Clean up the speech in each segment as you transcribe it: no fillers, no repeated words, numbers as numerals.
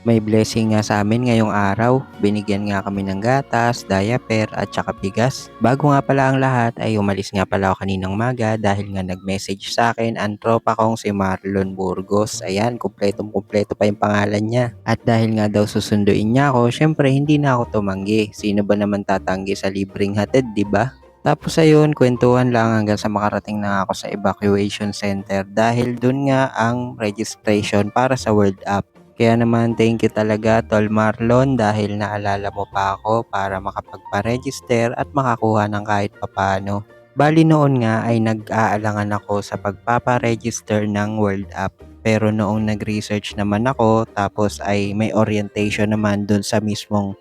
May blessing nga sa amin ngayong araw. Binigyan nga kami ng gatas, diaper at saka bigas. Bago nga pala ang lahat ay umalis nga pala ako kaninang maga dahil nga nag-message sa akin ang tropa kong si Marlon Burgos. Ayan, kumpletong-kumpleto pa yung pangalan niya. At dahil nga daw susunduin niya ako, syempre hindi na ako tumanggi. Sino ba naman tatanggi sa libreng hatid, di ba? Tapos ayun, kwentuhan lang hanggang sa makarating na ako sa evacuation center dahil dun nga ang registration para sa World Up. Kaya naman thank you talaga Tol Marlon dahil naalala mo pa ako para makapagpa-register at makakuha ng kahit papano. Bali noon nga ay nag-aalangan ako sa pagpapa-register ng World Up. Pero noong nag-research naman ako tapos ay may orientation naman dun sa mismong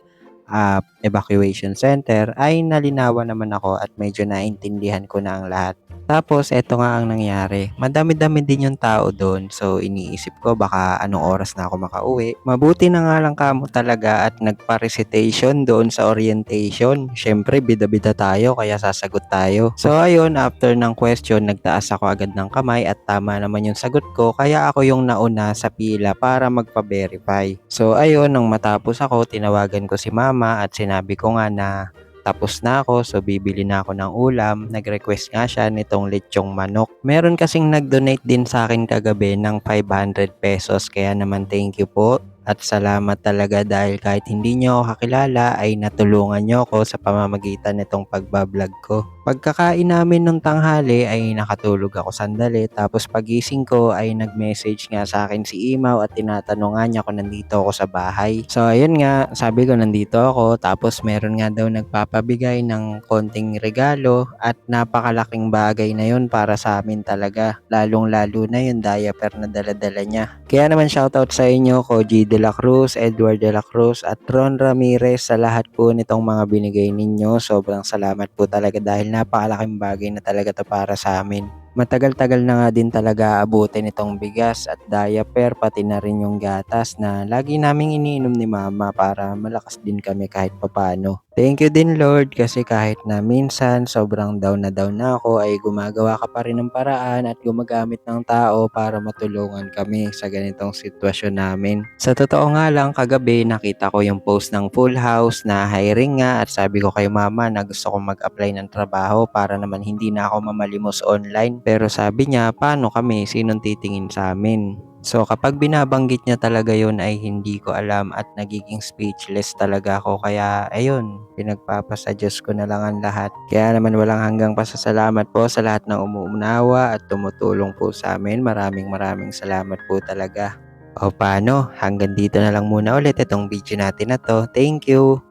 evacuation center ay nalinawan naman ako at medyo naintindihan ko na ang lahat. Tapos eto nga ang nangyari, madami-dami din yung tao doon so iniisip ko baka anong oras na ako makauwi. Mabuti na nga lang kamo talaga at nagpa-recitation doon sa orientation. Syempre bida-bida tayo kaya sasagot tayo. So ayun, after ng question nagtaas ako agad ng kamay at tama naman yung sagot ko kaya ako yung nauna sa pila para magpa-verify. So ayun, nung matapos ako tinawagan ko si mama at sinabi ko nga na tapos na ako, so bibili na ako ng ulam. Nag-request nga siya nitong lechong manok. Meron kasing nag-donate din sa akin kagabi ng 500 pesos. Kaya naman thank you po. At salamat talaga dahil kahit hindi nyo ako kakilala ay natulungan nyo ako sa pamamagitan nitong pagbablog ko. Pagkakain namin nung tanghali ay nakatulog ako sandali tapos pagising ko ay nag-message nga sa akin si Imaw at tinatanong nga niya kung nandito ako sa bahay. So ayun nga, sabi ko nandito ako tapos meron nga daw nagpapabigay ng konting regalo at napakalaking bagay na yun para sa amin talaga. Lalong lalo na yung diaper na daladala niya. Kaya naman shoutout sa inyo Koji De La Cruz, Edward De La Cruz at Ron Ramirez sa lahat po nitong mga binigay ninyo. Sobrang salamat po talaga dahil napakalaking bagay na talaga to para sa amin. Matagal-tagal na nga din talaga abutin itong bigas at diaper pati na rin yung gatas na lagi naming iniinom ni mama para malakas din kami kahit papano. Thank you din Lord kasi kahit na minsan sobrang down na ako ay gumagawa ka pa rin ng paraan at gumagamit ng tao para matulungan kami sa ganitong sitwasyon namin. Sa totoo nga lang kagabi nakita ko yung post ng Full House na hiring nga at sabi ko kay mama na gusto kong mag-apply ng trabaho para naman hindi na ako mamalimos online. Pero sabi niya paano kami, sinong titingin sa amin? So kapag binabanggit niya talaga yon ay hindi ko alam at nagiging speechless talaga ako kaya ayun, pinagpapasa Diyos ko na lang ang lahat. Kaya naman walang hanggang pasasalamat po sa lahat ng umuunawa at tumutulong po sa amin. Maraming salamat po talaga. O paano, hanggang dito na lang muna ulit itong video natin na to. Thank you!